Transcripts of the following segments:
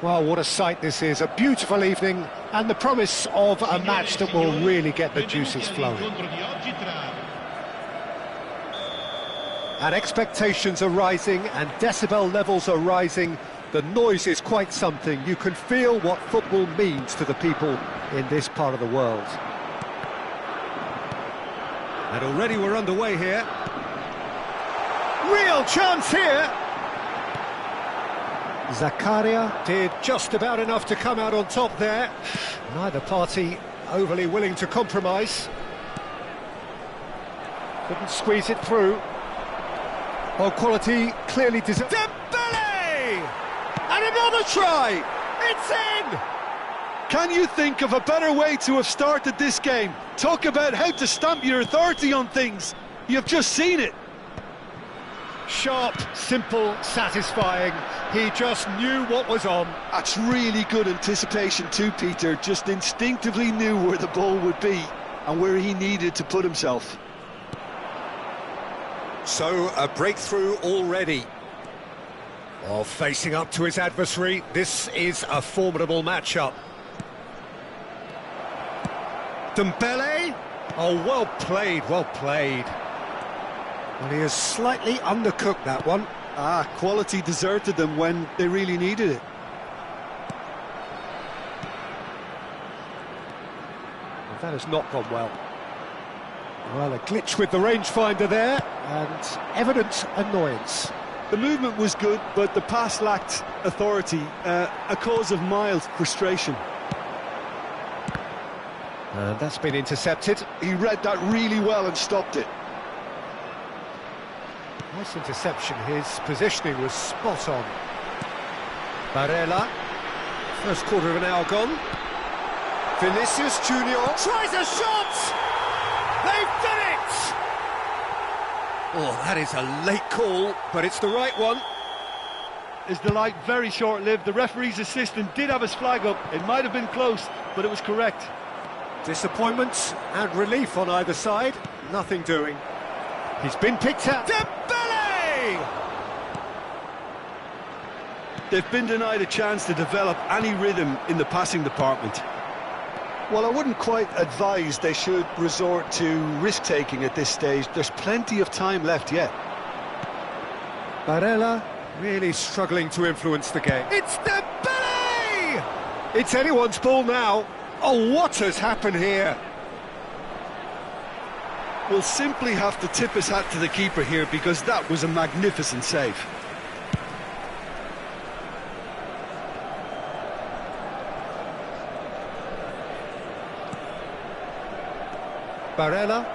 Well, what a sight this is, a beautiful evening, and the promise of a match that will really get the juices flowing. And expectations are rising, and decibel levels are rising. The noise is quite something. You can feel what football means to the people in this part of the world. And already we're underway here. Real chance here! Zakaria did just about enough to come out on top there. Neither party overly willing to compromise. Couldn't squeeze it through. Oh, quality clearly deserved. Dembele! And another try! It's in! Can you think of a better way to have started this game? Talk about how to stamp your authority on things. You've just seen it. Sharp, simple, satisfying. He just knew what was on. That's really good anticipation too, Peter. Just instinctively knew where the ball would be and where he needed to put himself. So, a breakthrough already. While facing up to his adversary, this is a formidable matchup. Dembele? Oh, well played, well played. Well, he has slightly undercooked that one. Quality deserted them when they really needed it. Well, that has not gone well. Well, a glitch with the rangefinder there, and evident annoyance. The movement was good, but the pass lacked authority, a cause of mild frustration. And that's been intercepted. He read that really well and stopped it. Nice interception, his positioning was spot on. Barella, first quarter of an hour gone. Vinicius Junior tries a shot! They've done it! Oh, that is a late call, but it's the right one. His delight very short-lived. The referee's assistant did have his flag up. It might have been close, but it was correct. Disappointment and relief on either side. Nothing doing. He's been picked out. Dembele! They've been denied a chance to develop any rhythm in the passing department. Well, I wouldn't quite advise they should resort to risk-taking at this stage. There's plenty of time left yet. Barella really struggling to influence the game. It's Dembele! It's anyone's ball now. Oh, what has happened here? We'll simply have to tip his hat to the keeper here because that was a magnificent save. Barella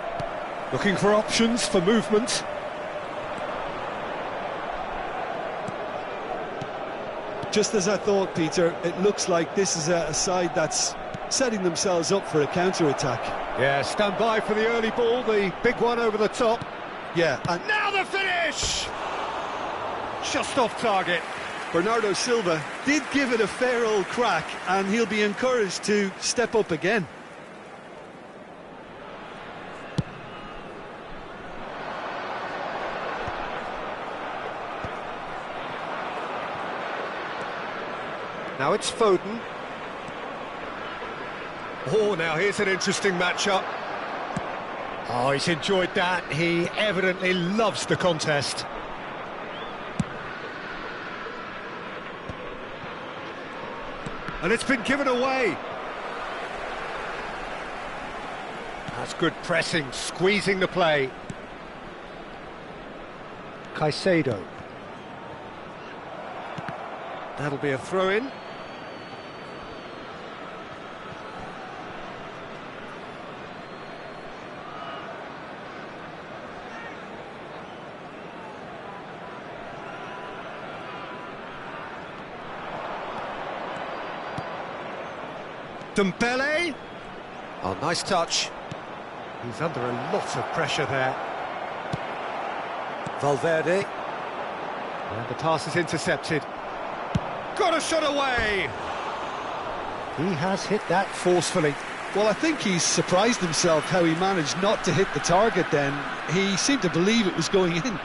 looking for options for movement. Just as I thought, Peter, it looks like this is a side that's setting themselves up for a counter-attack. Yeah, stand by for the early ball, the big one over the top. Yeah, and now the finish! Just off target. Bernardo Silva did give it a fair old crack, and he'll be encouraged to step up again. Now it's Foden. Oh, now here's an interesting matchup. Oh, he's enjoyed that. He evidently loves the contest. And it's been given away. That's good pressing, squeezing the play. Caicedo. That'll be a throw-in. Dembele. Oh, nice touch. He's under a lot of pressure there. Valverde. And the pass is intercepted. Got a shot away! He has hit that forcefully. Well, I think he's surprised himself how he managed not to hit the target then. He seemed to believe it was going in.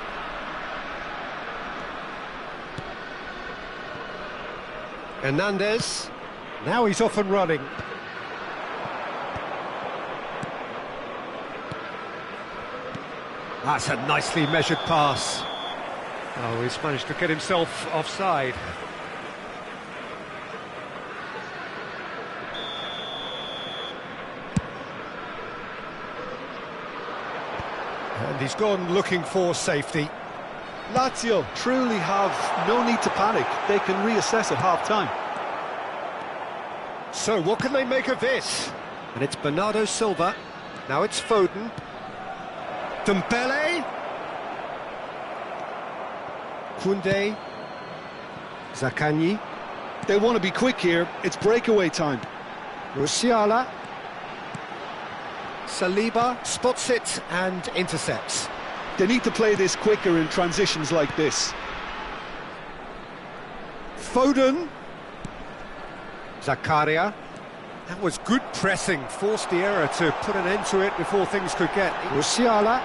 Hernandez. Now he's off and running. That's a nicely measured pass. Oh, he's managed to get himself offside. And he's gone looking for safety. Lazio truly have no need to panic. They can reassess at half-time. So what can they make of this? And it's Bernardo Silva. Now it's Foden. Dembele. Koundé. Zaccagni. They want to be quick here. It's breakaway time. Musiala. Saliba spots it and intercepts. They need to play this quicker in transitions like this. Foden. Zakaria. That was good pressing, forced the error to put an end to it before things could get. Musiala.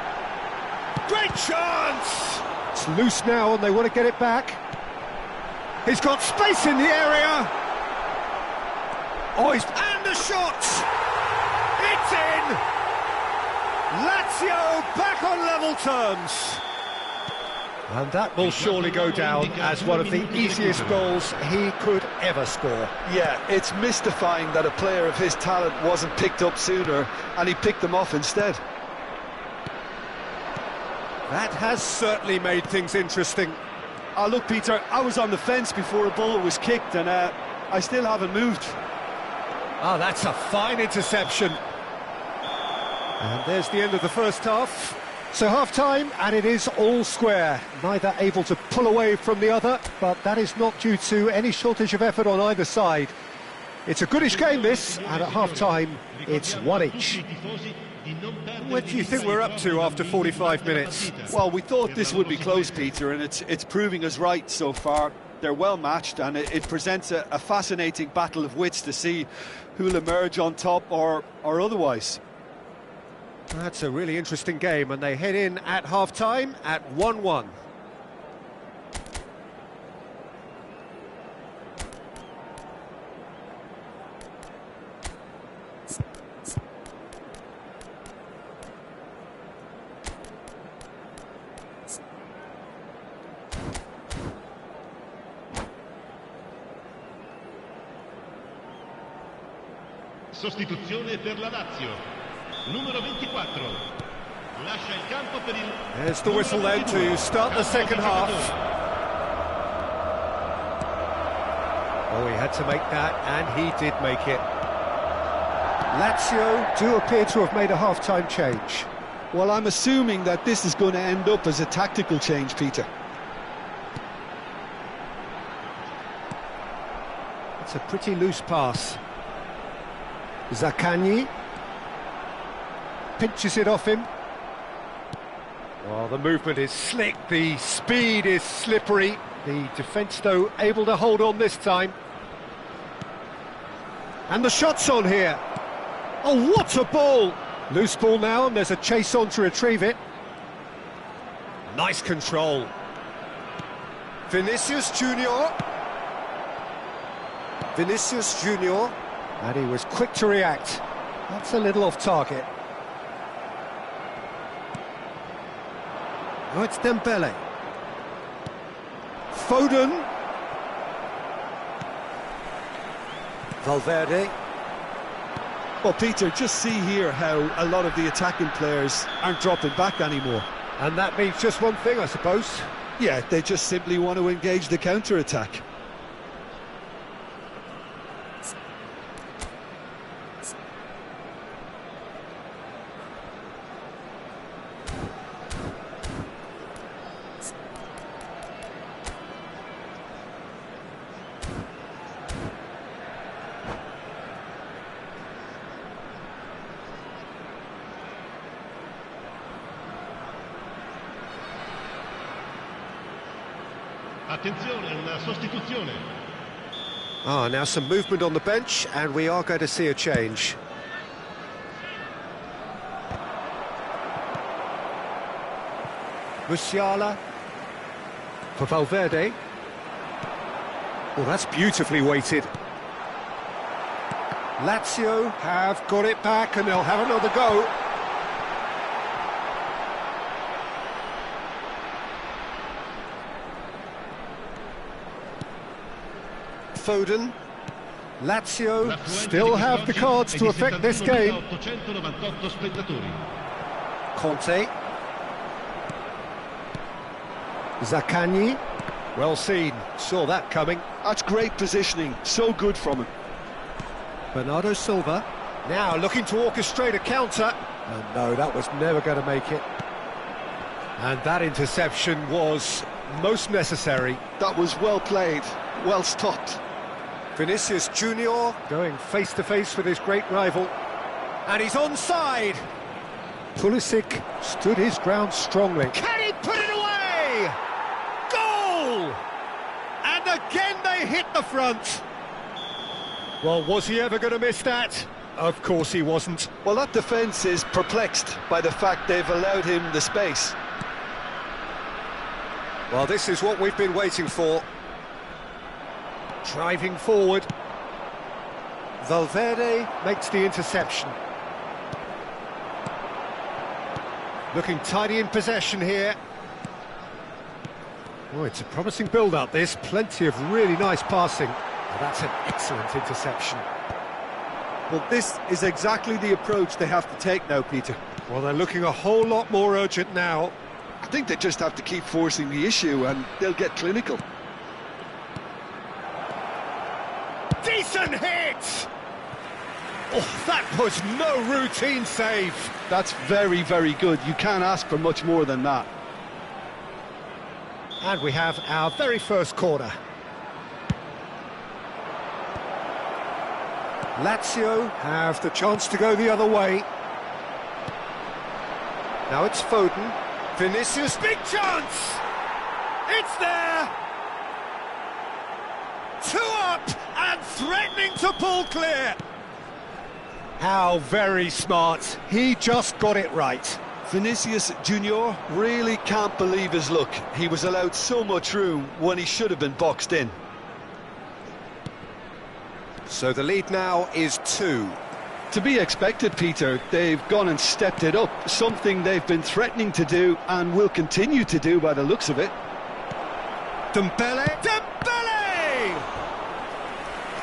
Great chance! It's loose now and they want to get it back. He's got space in the area. Oh, and the shot! It's in! Lazio back on level terms. And that will surely go down as one of the easiest goals he could ever score. Yeah, it's mystifying that a player of his talent wasn't picked up sooner, and he picked them off instead. That has certainly made things interesting. Oh, look, Peter, I was on the fence before a ball was kicked, and I still haven't moved. Oh, that's a fine interception. And there's the end of the first half. So half-time, and it is all square. Neither able to pull away from the other, but that is not due to any shortage of effort on either side. It's a goodish game, this, and at half-time, it's one each. What do you think we're up to after 45 minutes? Well, we thought this would be close, Peter, and it's proving us right so far. They're well matched, and it presents a fascinating battle of wits to see who'll emerge on top or otherwise. That's a really interesting game, and they head in at half-time at 1-1. Sostituzione per la Lazio. Numero 24. Lascia il campo per il... There's the whistle then to start the second half. Oh, he had to make that, and he did make it. Lazio do appear to have made a half-time change. Well, I'm assuming that this is going to end up as a tactical change, Peter. It's a pretty loose pass. Zaccagni pinches it off him. Well, the movement is slick, the speed is slippery. The defence, though, able to hold on this time. And the shot's on here. Oh, what a ball! Loose ball now, and there's a chase on to retrieve it. Nice control. Vinicius Junior. Vinicius Junior. And he was quick to react. That's a little off target. Oh, it's Dembele. Foden. Valverde. Well, Peter, just see here how a lot of the attacking players aren't dropping back anymore. And that means just one thing, I suppose. Yeah, they just simply want to engage the counter-attack. Attenzione, una sostituzione. Ah, now some movement on the bench, and we are going to see a change. Musiala for Valverde. Well, that's beautifully weighted. Lazio have got it back and they'll have another go. Foden. Lazio still have the cards to affect this game. Conte. Zaccagni. Well seen, saw that coming. That's great positioning, so good from him. Bernardo Silva. Now looking to orchestrate a counter. And no, that was never going to make it. And that interception was most necessary. That was well played, well stopped. Vinicius Junior going face-to-face with his great rival. And he's onside. Pulisic stood his ground strongly. Can he put it away? Goal! And again they hit the front. Well, was he ever going to miss that? Of course he wasn't. Well, that defence is perplexed by the fact they've allowed him the space. Well, this is what we've been waiting for. Driving forward. Valverde makes the interception. Looking tidy in possession here. Oh, it's a promising build-up, this. Plenty of really nice passing. Oh, that's an excellent interception. Well, this is exactly the approach they have to take now, Peter. Well, they're looking a whole lot more urgent now. I think they just have to keep forcing the issue and they'll get clinical. Decent hit! Oh, that was no routine save. That's very, very good. You can't ask for much more than that. And we have our very first corner. Lazio have the chance to go the other way. Now it's Foden. Vinicius, big chance! It's there! 2 up and threatening to pull clear. How very smart. He just got it right. Vinicius Junior really can't believe his luck. He was allowed so much room when he should have been boxed in. So the lead now is 2. To be expected, Peter. They've gone and stepped it up, something they've been threatening to do and will continue to do by the looks of it. Dembele! Dembele!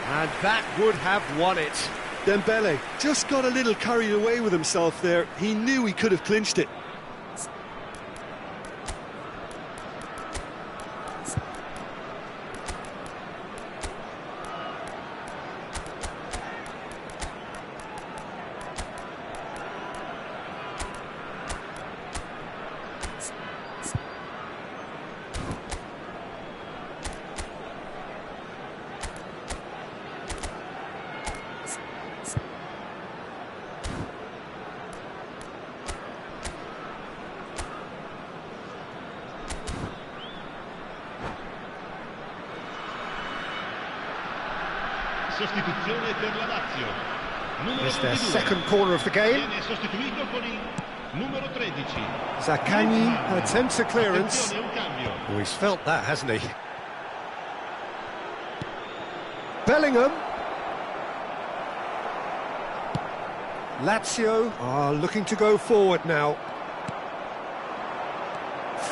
And that would have won it. Dembele just got a little carried away with himself there. He knew he could have clinched it. Sostituzione per la Lazio. It's their second corner of the game. Viene sostituito con il numero 13. Zaccagni attempts a clearance. Attenzione, un cambio. Oh, he's felt that, hasn't he? Bellingham. Lazio are looking to go forward now.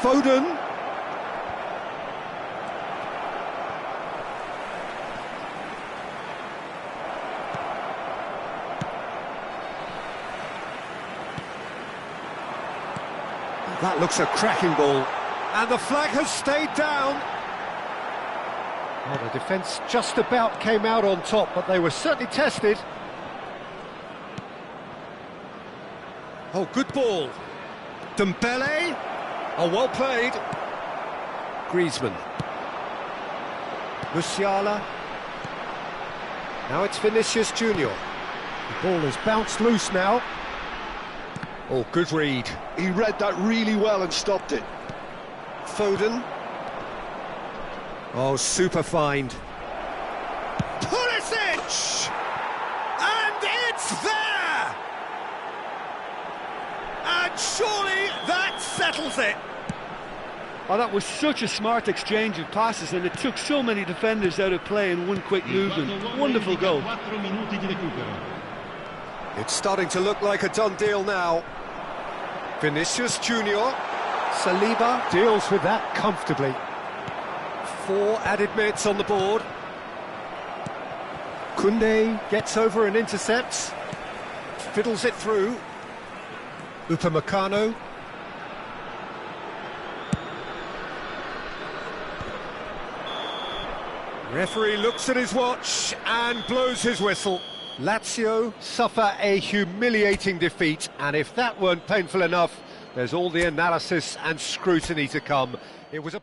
Foden. That looks a cracking ball. And the flag has stayed down. Well, the defence just about came out on top, but they were certainly tested. Oh, good ball. Dembele. Oh, well played. Griezmann. Musiala. Now it's Vinicius Junior. The ball has bounced loose now. Oh, good read. He read that really well and stopped it. Foden. Oh, super find. Pulisic! And it's there! And surely that settles it. Oh, that was such a smart exchange of passes, and it took so many defenders out of play in one quick movement. Wonderful goal. It's starting to look like a done deal now. Vinicius Junior. Saliba deals with that comfortably. 4 added minutes on the board. Koundé gets over and intercepts. Fiddles it through. Upamecano. Referee looks at his watch and blows his whistle. Lazio suffer a humiliating defeat, and if that weren't painful enough, there's all the analysis and scrutiny to come. It was a...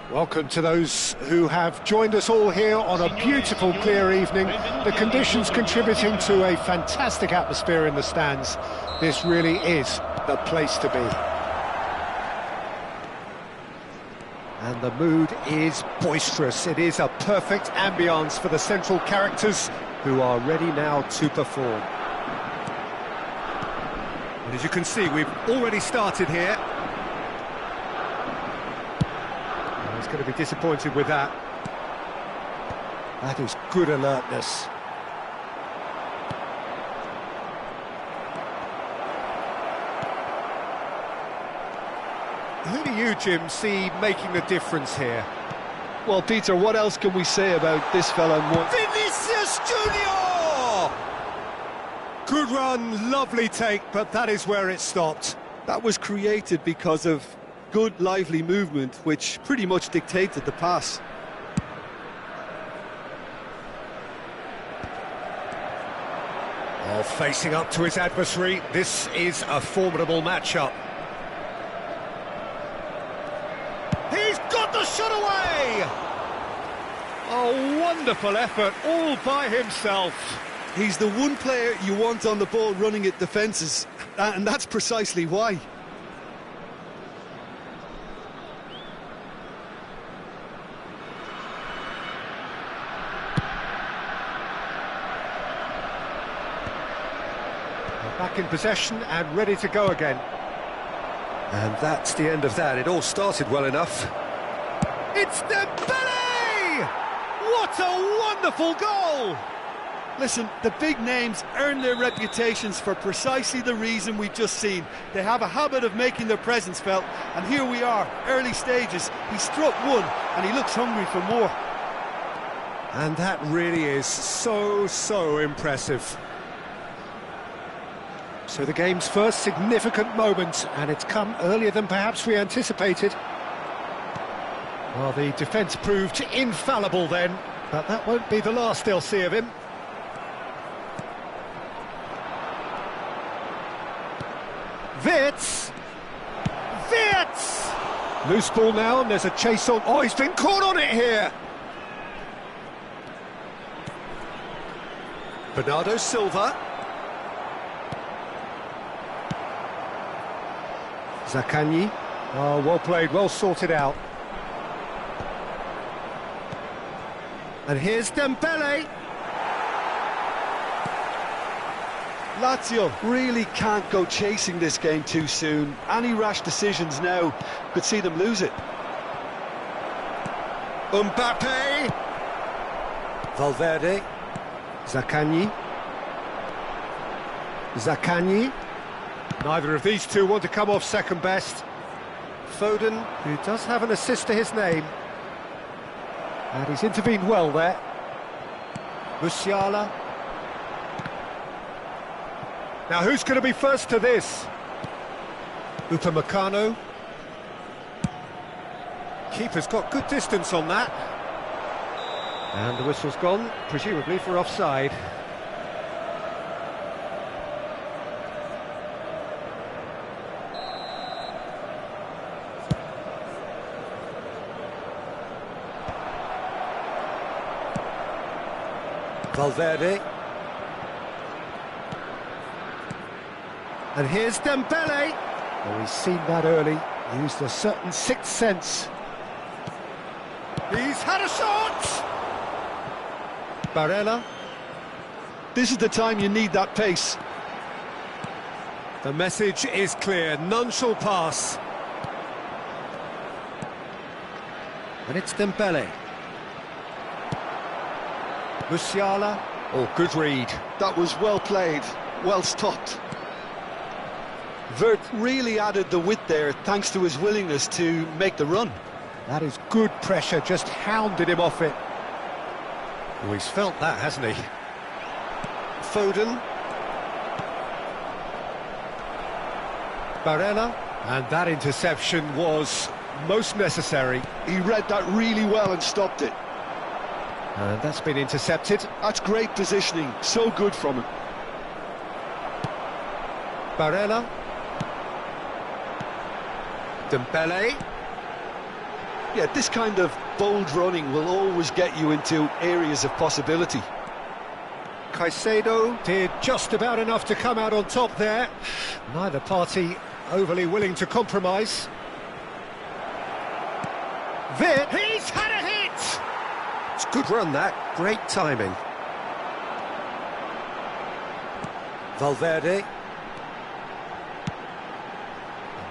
Welcome to those who have joined us all here on a beautiful, clear evening. The conditions contributing to a fantastic atmosphere in the stands. This really is the place to be. And the mood is boisterous. It is a perfect ambience for the central characters who are ready now to perform. And as you can see, we've already started here. He's going to be disappointed with that. That is good alertness. Who do you, Jim, see making the difference here? Well, Peter, what else can we say about this fella? Vinicius Junior! Good run, lovely take, but that is where it stopped. That was created because of good, lively movement, which pretty much dictated the pass. Oh, facing up to his adversary, this is a formidable matchup. He's got the shot away! Oh, wonderful effort, all by himself. He's the one player you want on the ball running at defences, and that's precisely why. Back in possession and ready to go again. And that's the end of that. It all started well enough. It's Dembele! What a wonderful goal! Listen, the big names earn their reputations for precisely the reason we've just seen. They have a habit of making their presence felt, and here we are, early stages. He struck one, and he looks hungry for more. And that really is so impressive. So the game's first significant moment, and it's come earlier than perhaps we anticipated. Well, the defence proved infallible then, but that won't be the last they'll see of him. Wirtz! Loose ball now, and there's a chase on. Oh, he's been caught on it here! Bernardo Silva. Zaccagni. Oh, well played, well sorted out. And here's Dembele. Lazio really can't go chasing this game too soon. Any rash decisions now could see them lose it. Mbappe. Valverde. Zaccagni. Neither of these two want to come off second best. Foden, who does have an assist to his name. And he's intervened well there. Musiala. Now who's going to be first to this? Upamecano. Keeper's got good distance on that. And the whistle's gone, presumably for offside. Valverde. And here's Dembele. Oh, he's seen that early. Used a certain sixth sense. He's had a shot! Barella. This is the time you need that pace. The message is clear. None shall pass. And it's Dembele. Musiala. Oh, good read. That was well played, well stopped. Wirtz really added the width there thanks to his willingness to make the run. That is good pressure, just hounded him off it. Oh, he's felt that, hasn't he? Foden. Barella. And that interception was most necessary. He read that really well and stopped it. And that's been intercepted. That's great positioning, so good from him. Barella. Dembele. Yeah, this kind of bold running will always get you into areas of possibility. Caicedo did just about enough to come out on top there. Neither party overly willing to compromise. Wirtz. He's had a hit! It's a good run, that. Great timing. Valverde.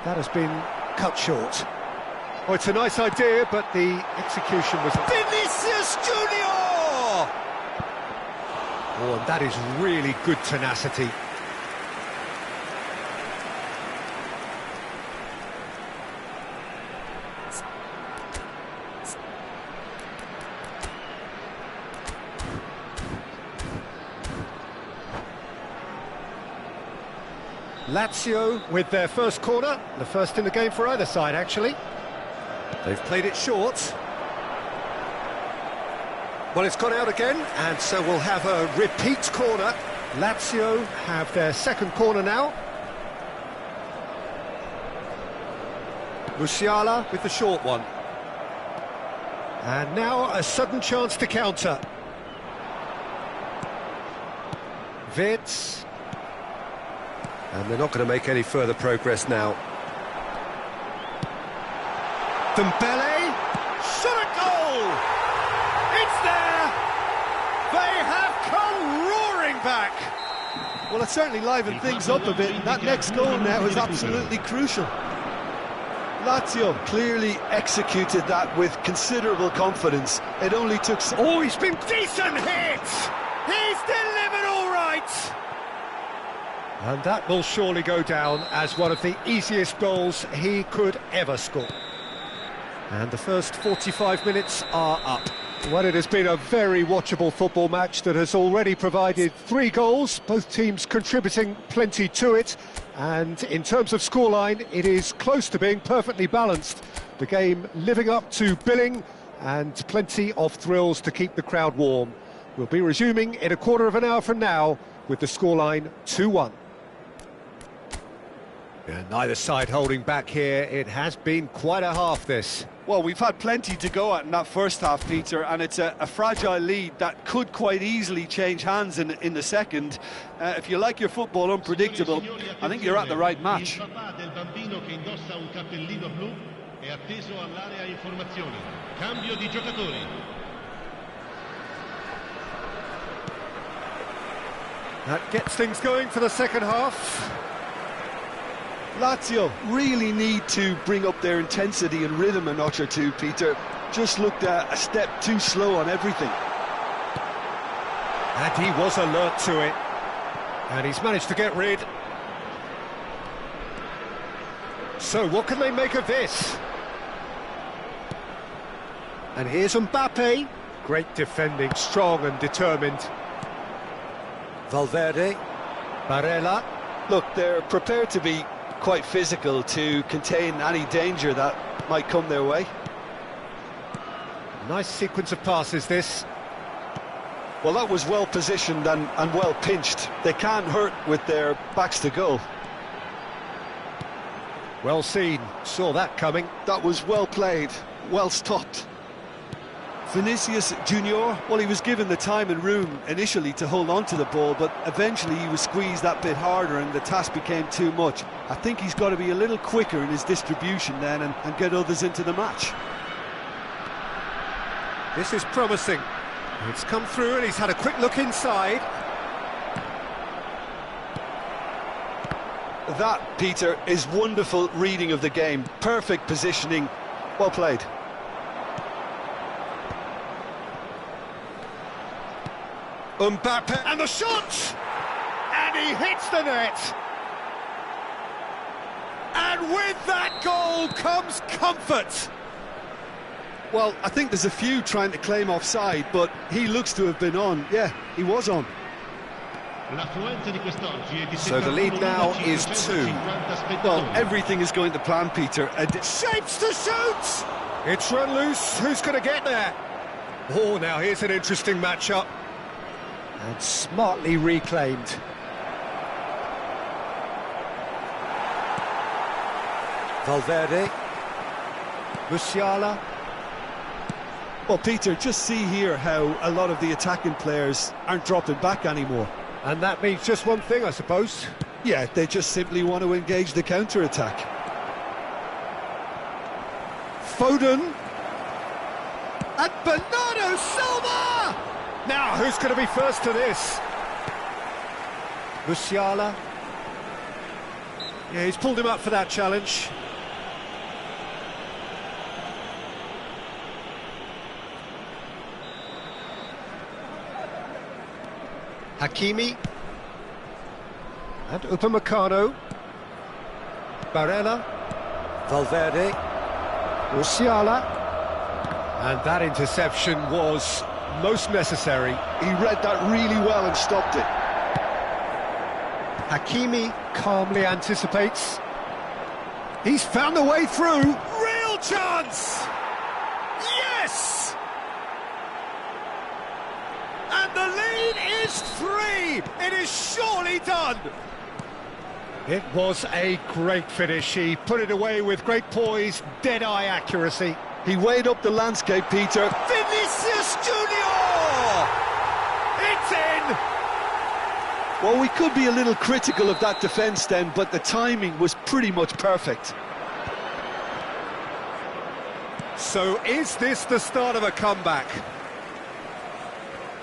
That has been cut short. Oh, it's a nice idea, but the execution was... Vinicius Junior! Oh, and that is really good tenacity. Lazio with their first corner, the first in the game for either side, actually. They've played it short. Well, it's gone out again, and so we'll have a repeat corner. Lazio have their second corner now. Musiala with the short one. And now a sudden chance to counter. Wirtz. And they're not going to make any further progress now. Dembele. Shot a goal! It's there! They have come roaring back! Well, it certainly livened things up a bit, and that next goal now is absolutely crucial. Lazio clearly executed that with considerable confidence. It only took... Oh, he's been decent hit! He's delivered all right! And that will surely go down as one of the easiest goals he could ever score. And the first 45 minutes are up. Well, it has been a very watchable football match that has already provided 3 goals, both teams contributing plenty to it. And in terms of scoreline, it is close to being perfectly balanced. The game living up to billing and plenty of thrills to keep the crowd warm. We'll be resuming in a quarter of an hour from now with the scoreline 2-1. Yeah, neither side holding back here. It has been quite a half, this. Well, we've had plenty to go at in that first half, Peter, and it's a fragile lead that could quite easily change hands in the second. If you like your football unpredictable, I think you're at the right match. That gets things going for the second half. Lazio really need to bring up their intensity and rhythm a notch or two, Peter. Just looked a step too slow on everything. And he was alert to it. And he's managed to get rid. So what can they make of this? And here's Mbappe. Great defending, strong and determined. Valverde. Barella. Look, they're prepared to be quite physical to contain any danger that might come their way. Nice sequence of passes, this. Well, that was well positioned and well pinched. They can't hurt with their backs to goal. Well seen, saw that coming. That was well played, well stopped. Vinicius Junior, well, he was given the time and room initially to hold on to the ball, but eventually he was squeezed that bit harder and the task became too much. I think he's got to be a little quicker in his distribution then and get others into the match. This is promising. It's come through and he's had a quick look inside. That, Peter, is wonderful reading of the game. Perfect positioning. Well played. Mbappe, and the shot! And he hits the net! And with that goal comes comfort! Well, I think there's a few trying to claim offside, but he looks to have been on. Yeah, he was on. So the lead now is 2. Well, everything is going to plan, Peter. Shapes to shoot! It's run loose, who's going to get there? Oh, now here's an interesting matchup. And smartly reclaimed. Valverde. Musiala. Well, Peter, just see here how a lot of the attacking players aren't dropping back anymore. And that means just one thing, I suppose. Yeah, they just simply want to engage the counter-attack. Foden. And Bernardo Silva! Now, who's going to be first to this? Musiala. Yeah, he's pulled him up for that challenge. Hakimi. And Upamecano. Barella. Valverde. Musiala. And that interception was most necessary. He read that really well and stopped it. Hakimi calmly anticipates. He's found a way through. Real chance! Yes! And the lead is 3! It is surely done! It was a great finish. He put it away with great poise, dead-eye accuracy. He weighed up the landscape, Peter. Vinicius Junior! It's in! Well, we could be a little critical of that defence then, but the timing was pretty much perfect. So is this the start of a comeback?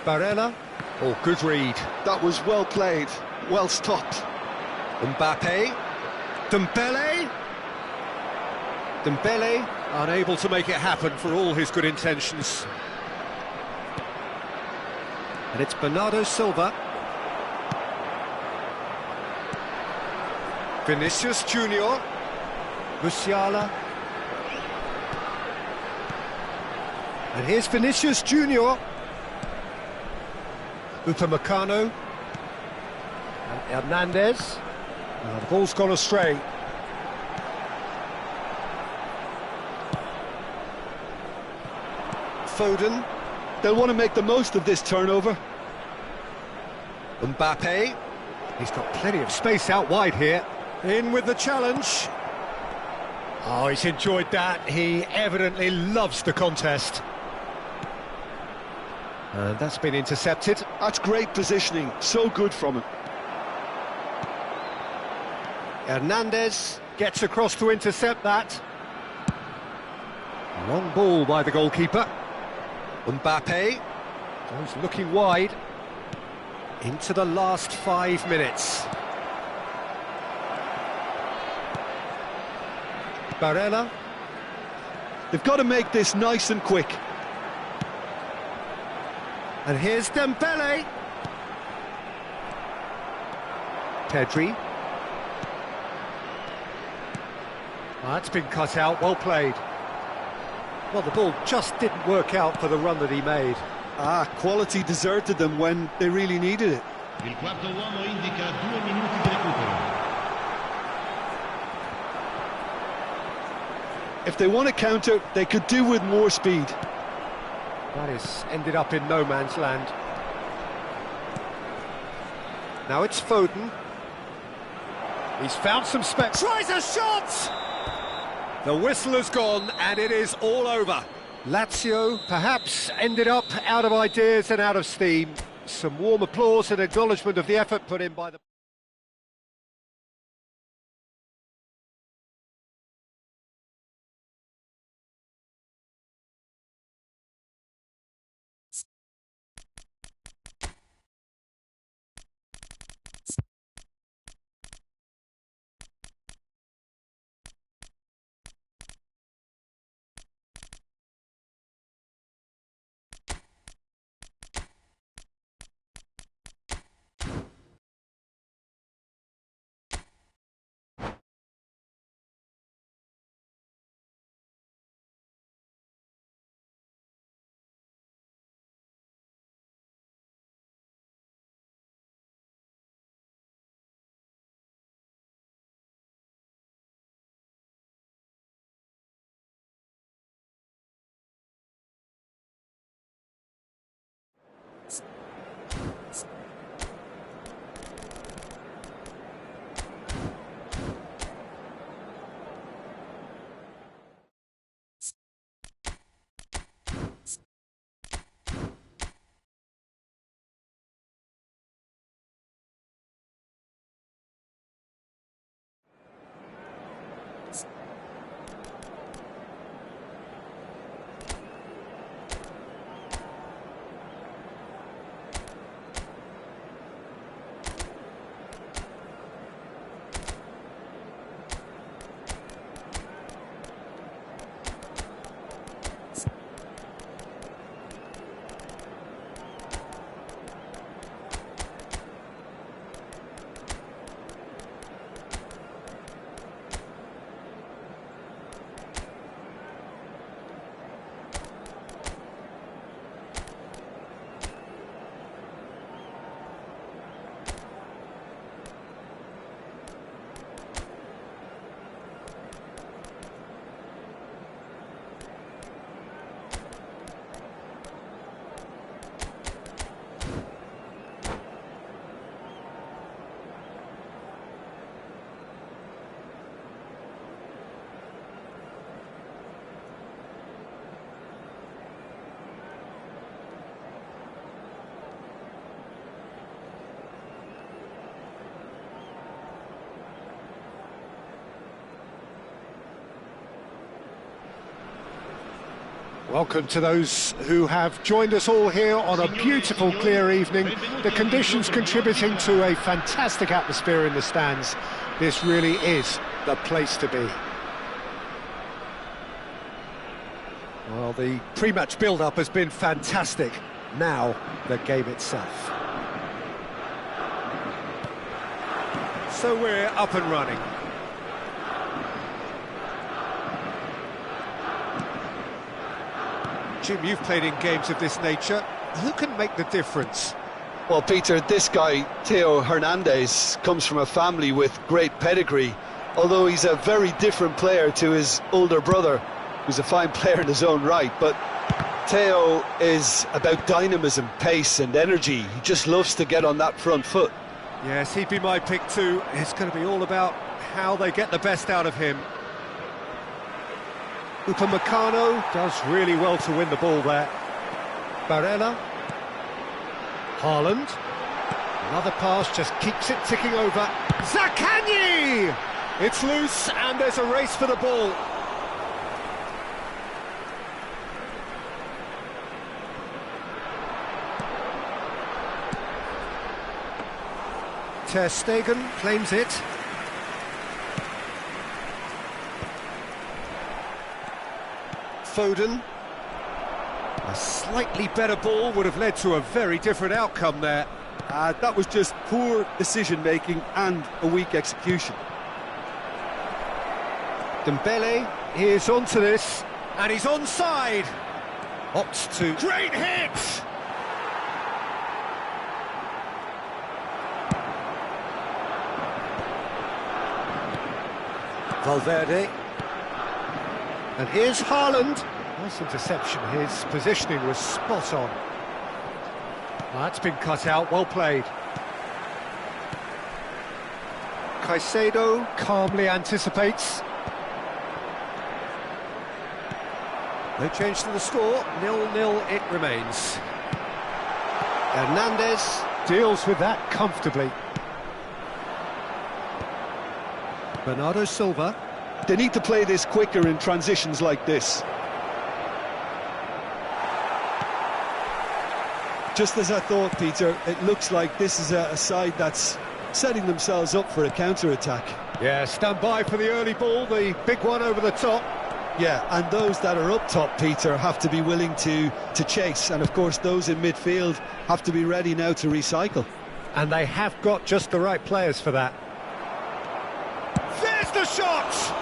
Barella? Oh, good read. That was well played, well stopped. Mbappe? Dembele? Dembele unable to make it happen for all his good intentions. And it's Bernardo Silva. Vinicius Junior. Musiala. And here's Vinicius Junior. Upamecano. And Hernandez. Now the ball's gone astray. Foden. They'll want to make the most of this turnover. Mbappe. He's got plenty of space out wide here. In with the challenge. Oh, he's enjoyed that. He evidently loves the contest. And that's been intercepted. That's great positioning. So good from him. Hernandez gets across to intercept that. Long ball by the goalkeeper. Mbappe goes looking wide. Into the last 5 minutes. Barella. They've got to make this nice and quick. And here's Dembele. Pedri. That's been cut out, well played. Well, the ball just didn't work out for the run that he made. Quality deserted them when they really needed it. Il quarto uomo indica 2 minuti di recupero. If they want to counter, they could do with more speed. That has ended up in no man's land. Now it's Foden. He's found some space. Tries a shot! The whistle has gone and it is all over. Lazio perhaps ended up out of ideas and out of steam. Some warm applause and acknowledgement of the effort put in by the... Welcome to those who have joined us all here on a beautiful, clear evening. The conditions contributing to a fantastic atmosphere in the stands. This really is the place to be. Well, the pre-match build-up has been fantastic. Now, the game itself. So we're up and running. Jim, you've played in games of this nature. Who can make the difference? Well, Peter, this guy, Theo Hernandez, comes from a family with great pedigree, although he's a very different player to his older brother, who's a fine player in his own right. But Theo is about dynamism, pace and energy. He just loves to get on that front foot. Yes, he'd be my pick too. It's going to be all about how they get the best out of him. Upamecano does really well to win the ball there. Barella. Haaland. Another pass, just keeps it ticking over. Zaccagni! It's loose and there's a race for the ball. Ter Stegen claims it. Foden. A slightly better ball would have led to a very different outcome there. That was just poor decision-making and a weak execution. Dembele is onto this, and he's onside. Opts to... Great hit! Valverde. And here's Haaland. Nice interception. His positioning was spot on. That's been cut out. Well played. Caicedo calmly anticipates. No change to the score. 0-0 it remains. Hernandez deals with that comfortably. Bernardo Silva. They need to play this quicker in transitions like this. Just as I thought, Peter, it looks like this is a side that's setting themselves up for a counter-attack. Yeah, stand by for the early ball, the big one over the top. Yeah, and those that are up top, Peter, have to be willing to chase. And, of course, those in midfield have to be ready now to recycle. And they have got just the right players for that. There's the shot!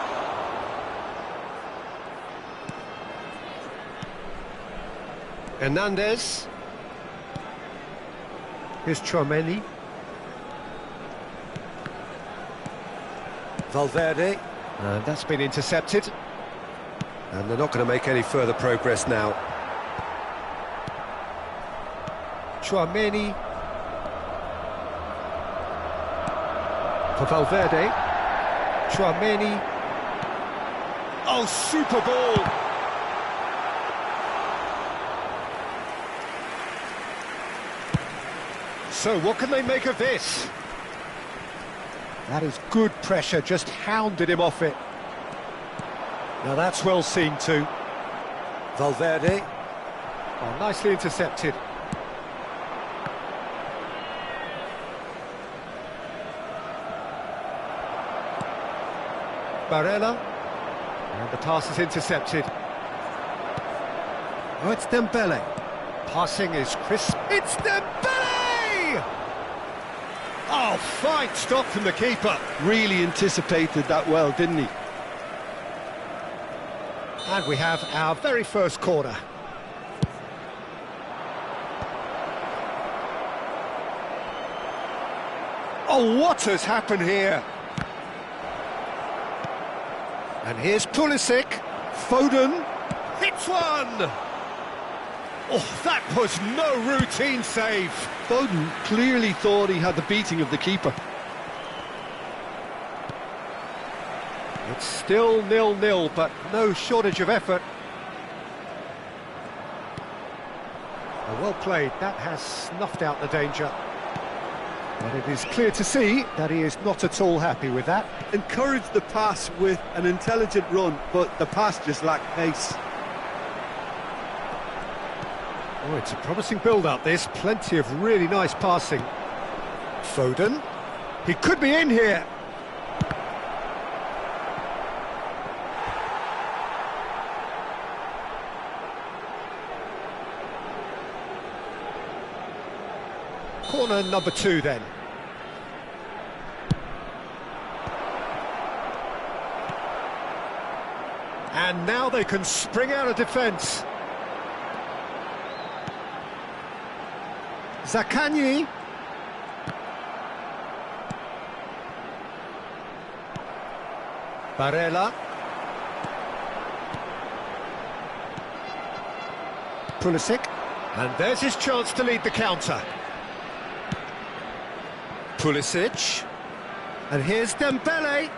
Hernandez. Here's Tchouaméni. Valverde. And that's been intercepted. And they're not going to make any further progress now. Tchouaméni. For Valverde. Tchouaméni. Oh, super ball! So, what can they make of this? That is good pressure, just hounded him off it. Now that's well seen too. Valverde. Oh, nicely intercepted. Barella. And the pass is intercepted. Oh, it's Dembele. Passing is crisp. It's Dembele! Oh, fine stop from the keeper. Really anticipated that well, didn't he? And we have our very first corner. Oh, what has happened here? And here's Pulisic. Foden hits one! Oh, that was no routine save. Foden clearly thought he had the beating of the keeper. It's still 0-0, but no shortage of effort. Oh, well played. That has snuffed out the danger. But it is clear to see that he is not at all happy with that. Encouraged the pass with an intelligent run, but the pass just lacked pace. Oh, it's a promising build-up, this. Plenty of really nice passing. Foden. He could be in here. Corner number 2 then. And now they can spring out of defence. Zaccagni. Barella. Pulisic. And there's his chance to lead the counter. Pulisic. And here's Dembele.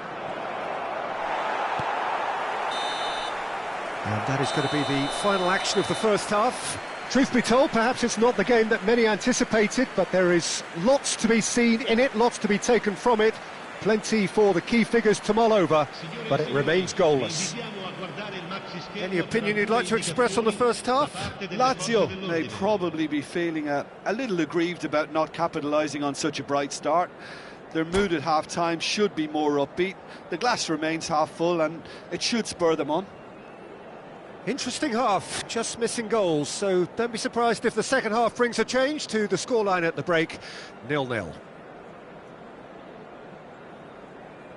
And that is going to be the final action of the first half. Truth be told, perhaps it's not the game that many anticipated, but there is lots to be seen in it, lots to be taken from it. Plenty for the key figures to mull over, but it remains goalless. Any opinion you'd like to express on the first half? Lazio may probably be feeling a little aggrieved about not capitalising on such a bright start. Their mood at half-time should be more upbeat. The glass remains half full and it should spur them on. Interesting half, just missing goals, so don't be surprised if the second half brings a change to the scoreline at the break, 0-0.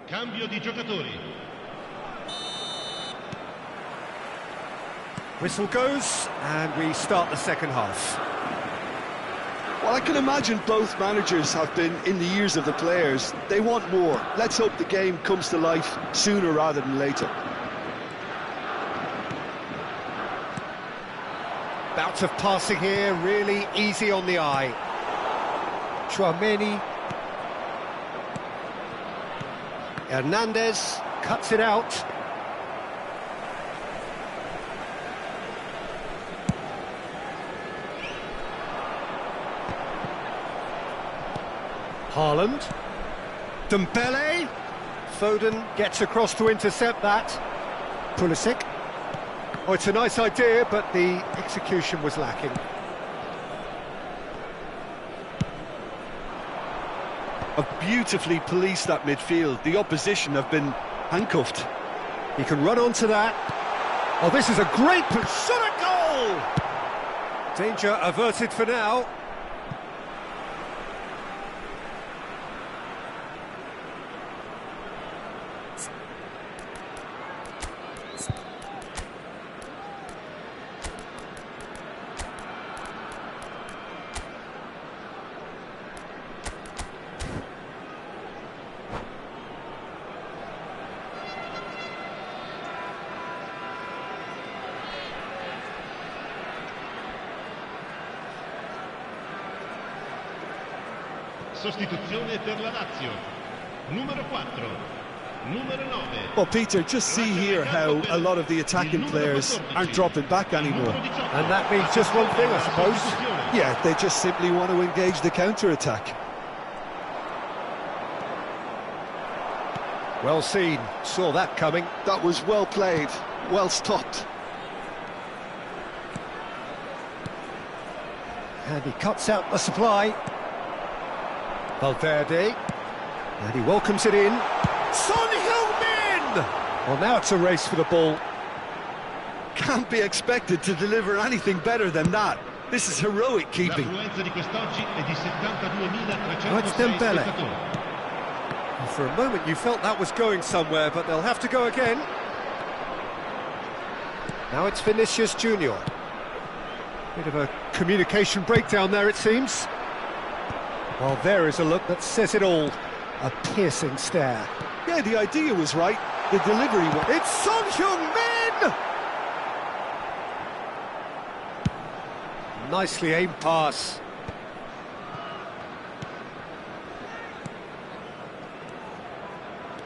Cambio di giocatori. Whistle goes, and we start the second half. Well, I can imagine both managers have been in the ears of the players. They want more. Let's hope the game comes to life sooner rather than later. Bout of passing here, really easy on the eye. Chouameni. Hernandez cuts it out. Haaland. Dembele. Foden gets across to intercept that. Pulisic. Oh, it's a nice idea, but the execution was lacking. Have beautifully policed that midfield. The opposition have been handcuffed. He can run onto that. Oh, this is a great shot at goal! Danger averted for now. Sostituzione per la Lazio. Numero 4. Numero 9. Well, Peter, just see here how a lot of the attacking players aren't dropping back anymore. And that means just one thing, I suppose. Yeah, they just simply want to engage the counter-attack. Well seen, saw that coming. That was well played, well stopped. And he cuts out the supply. Valverde, and he welcomes it in. Son Heung-min! Well, now it's a race for the ball. Can't be expected to deliver anything better than that. This is heroic keeping. Now it's Dembele. And for a moment you felt that was going somewhere, but they'll have to go again. Now it's Vinicius Junior. Bit of a communication breakdown there, it seems. Well, there is a look that says it all. A piercing stare. Yeah, the idea was right. The delivery was... It's Son Heung-min! Nicely aimed pass.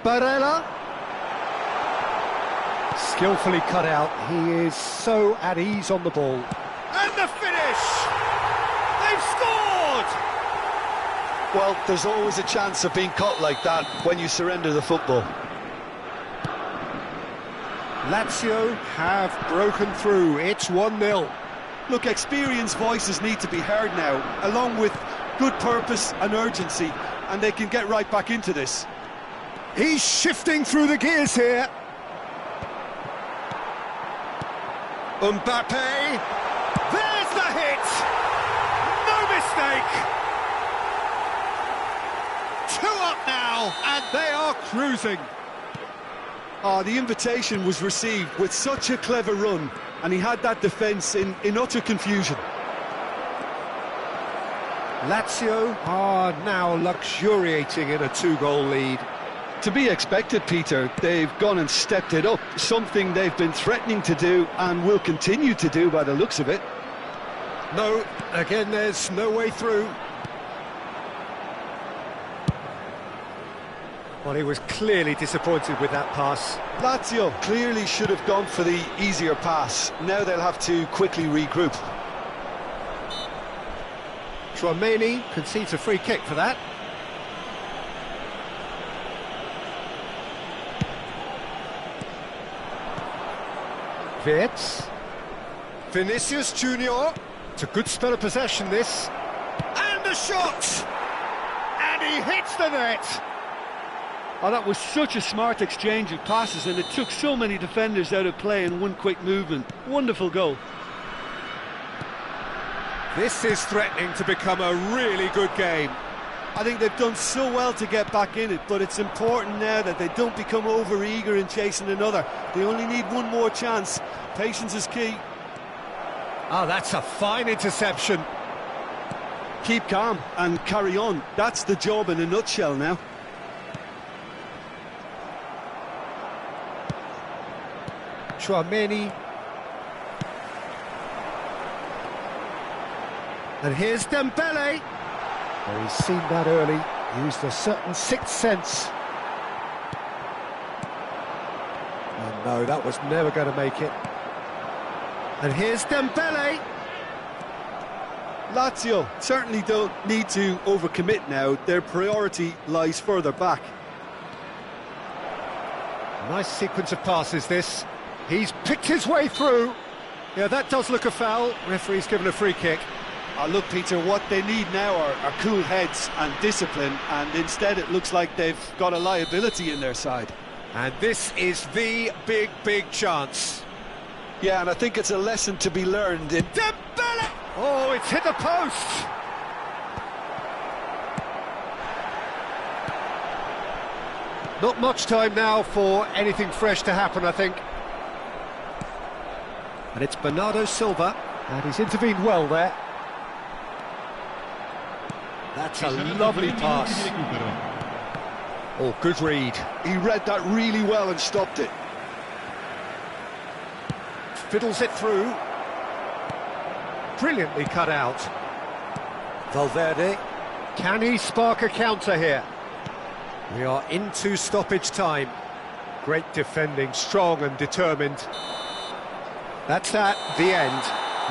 Barella. Skillfully cut out. He is so at ease on the ball. And the finish! They've scored! Well, there's always a chance of being caught like that when you surrender the football. Lazio have broken through. It's 1-0. Look, experienced voices need to be heard now, along with good purpose and urgency, and they can get right back into this. He's shifting through the gears here. Mbappe. There's the hit. No mistake. 2 up now, and they are cruising. Oh, the invitation was received with such a clever run, and he had that defence in utter confusion. Lazio are now luxuriating in a 2-goal lead. To be expected, Peter. They've gone and stepped it up, something they've been threatening to do and will continue to do by the looks of it. No, again, there's no way through. Well, he was clearly disappointed with that pass. Lazio clearly should have gone for the easier pass. Now they'll have to quickly regroup. Tchouaméni concedes a free kick for that. Wirtz. Vinicius Junior. It's a good spell of possession, this. And the shot! And he hits the net! Oh, that was such a smart exchange of passes, and it took so many defenders out of play in one quick movement. Wonderful goal. This is threatening to become a really good game. I think they've done so well to get back in it, but it's important now that they don't become over-eager in chasing another. They only need one more chance. Patience is key. Oh, that's a fine interception. Keep calm and carry on. That's the job in a nutshell now. Tchouaméni. And here's Dembele. Oh, he's seen that early, used a certain sixth sense. Oh no, that was never going to make it. And here's Dembele. Lazio certainly don't need to overcommit now. Their priority lies further back. Nice sequence of passes, this. He's picked his way through. Yeah, that does look a foul. Referee's given a free kick. Look, Peter, what they need now are cool heads and discipline, and instead it looks like they've got a liability in their side. And this is the big chance. Yeah, and I think it's a lesson to be learned in... Dembele! Oh, it's hit the post! Not much time now for anything fresh to happen, I think. And it's Bernardo Silva, and he's intervened well there. That's a lovely pass. Oh, good read. He read that really well and stopped it. Fiddles it through. Brilliantly cut out. Valverde. Can he spark a counter here? We are into stoppage time. Great defending, strong and determined. That's at the end.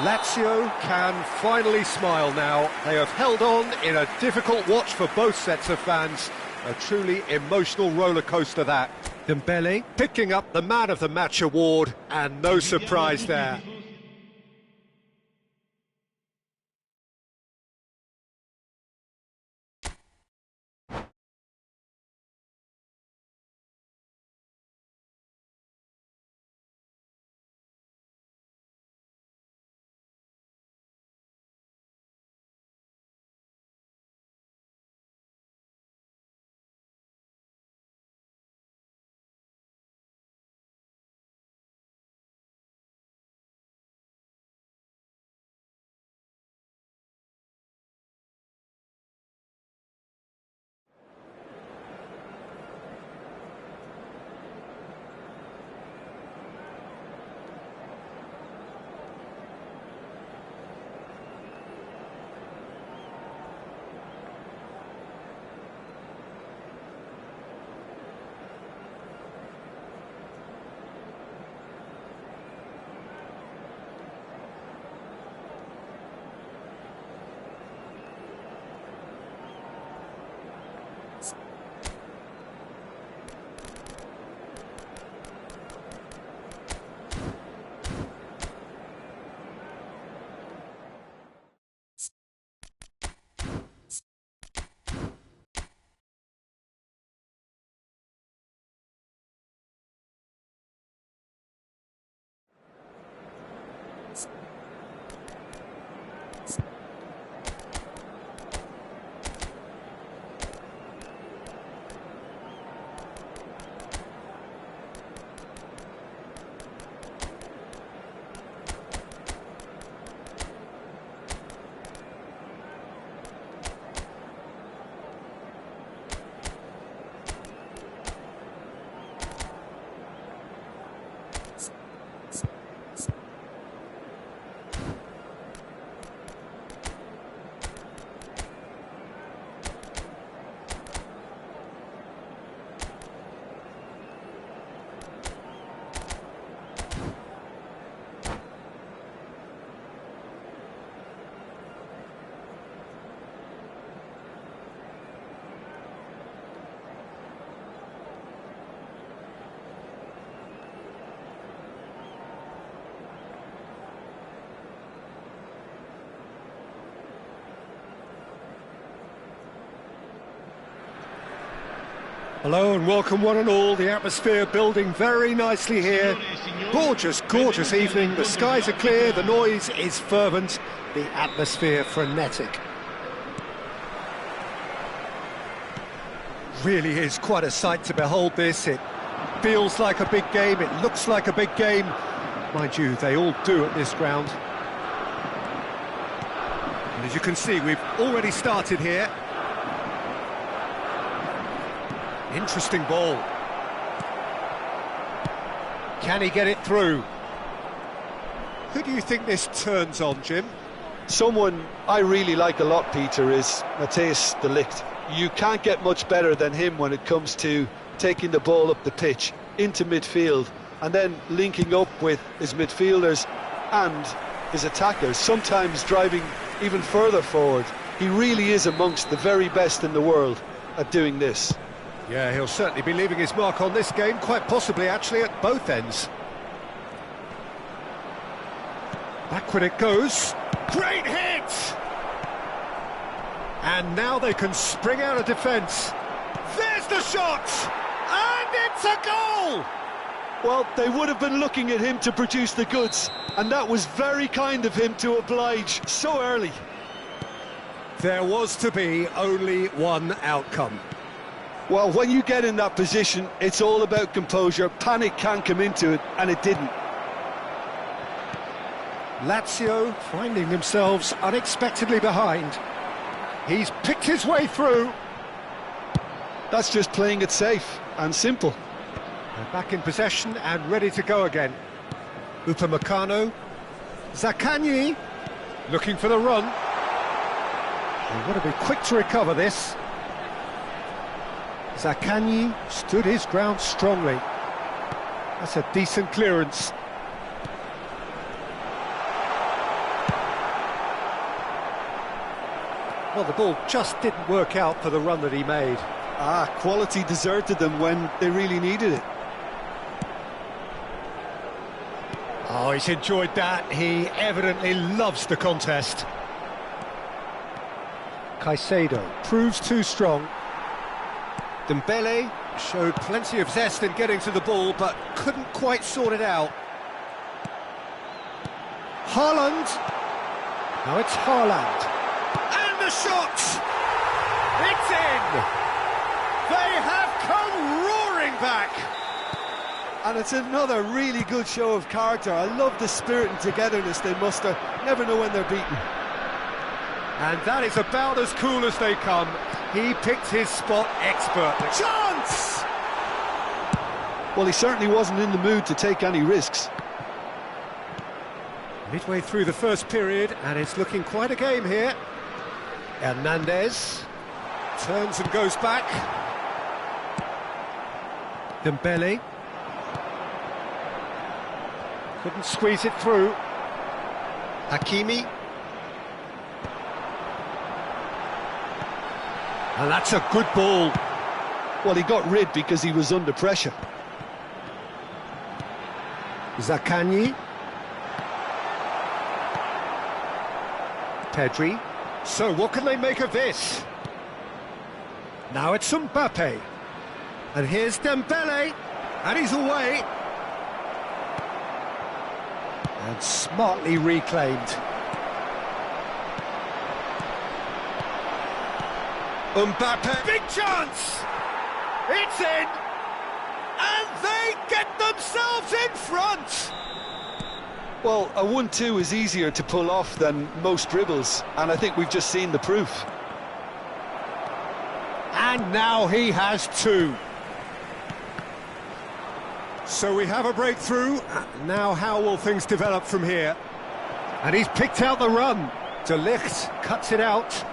Lazio can finally smile now. They have held on in a difficult watch for both sets of fans. A truly emotional roller coaster, that. Dembele picking up the Man of the Match award, and no surprise there. Hello and welcome one and all. The atmosphere building very nicely here. Gorgeous, gorgeous evening. The skies are clear, the noise is fervent, the atmosphere frenetic. Really is quite a sight to behold this. It feels like a big game, it looks like a big game. Mind you, they all do at this ground. And as you can see, we've already started here. Interesting ball. Can he get it through? Who do you think this turns on, Jim? Someone I really like a lot, Peter, is D.Žilić. You can't get much better than him when it comes to taking the ball up the pitch, into midfield, and then linking up with his midfielders and his attackers, sometimes driving even further forward. He really is amongst the very best in the world at doing this. Yeah, he'll certainly be leaving his mark on this game, quite possibly actually at both ends. Backward it goes. Great hit! And now they can spring out of defence. There's the shot! And it's a goal! Well, they would have been looking at him to produce the goods, and that was very kind of him to oblige so early. There was to be only one outcome. Well, when you get in that position, it's all about composure. Panic can come into it, and it didn't. Lazio finding themselves unexpectedly behind. He's picked his way through. That's just playing it safe and simple. They're back in possession and ready to go again. Upamecano. Zaccagni looking for the run. They want to be quick to recover this. Zaccagni stood his ground strongly. That's a decent clearance. Well, the ball just didn't work out for the run that he made. Quality deserted them when they really needed it. Oh, he's enjoyed that. He evidently loves the contest. Caicedo proves too strong. Dembele showed plenty of zest in getting to the ball, but couldn't quite sort it out. Haaland. Now it's Haaland. And the shot! It's in! They have come roaring back! And it's another really good show of character. I love the spirit and togetherness they muster. Never know when they're beaten. And that is about as cool as they come. He picked his spot expertly. Chance! Well, he certainly wasn't in the mood to take any risks. Midway through the first period, and it's looking quite a game here. Hernandez turns and goes back. Dembele. Couldn't squeeze it through. Hakimi. And that's a good ball. Well, he got rid because he was under pressure. Zaccagni. Pedri. So what can they make of this? Now it's Mbappe. And here's Dembele. And he's away. And smartly reclaimed. Mbappe, big chance! It's in! And they get themselves in front! Well, a 1-2 is easier to pull off than most dribbles, and I think we've just seen the proof. And now he has two. So we have a breakthrough. Now how will things develop from here? And he's picked out the run. D.Žilić cuts it out.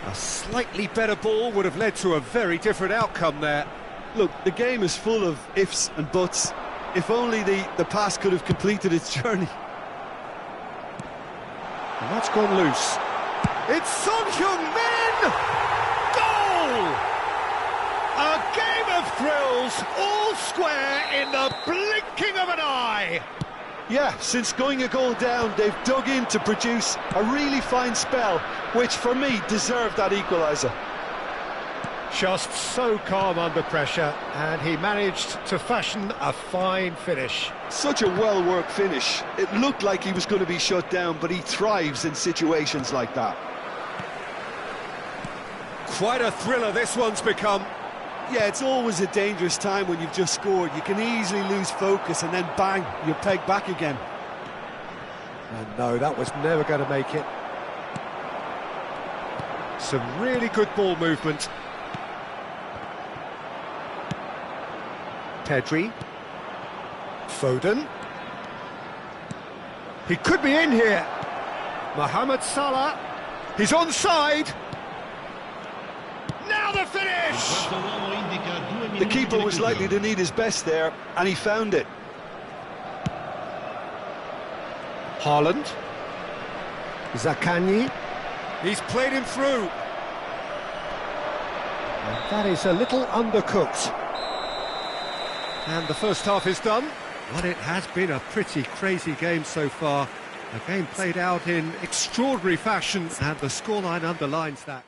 A slightly better ball would have led to a very different outcome there. Look, the game is full of ifs and buts. If only the pass could have completed its journey. And that's gone loose. It's Son Heung-min! Goal! A game of thrills, all square in the blinking of an eye. Yeah, since going a goal down, they've dug in to produce a really fine spell, which for me deserved that equaliser. Just so calm under pressure, and he managed to fashion a fine finish. Such a well-worked finish. It looked like he was going to be shut down, but he thrives in situations like that. Quite a thriller this one's become. Yeah, it's always a dangerous time when you've just scored. You can easily lose focus and then bang, you're pegged back again. And no, that was never going to make it. Some really good ball movement. Pedri. Foden. He could be in here. Mohamed Salah. He's onside. Now the finish! The keeper was likely to need his best there, and he found it. Haaland. Zaccagni. He's played him through. And that is a little undercooked. And the first half is done. Well, it has been a pretty crazy game so far. A game played out in extraordinary fashion, and the scoreline underlines that.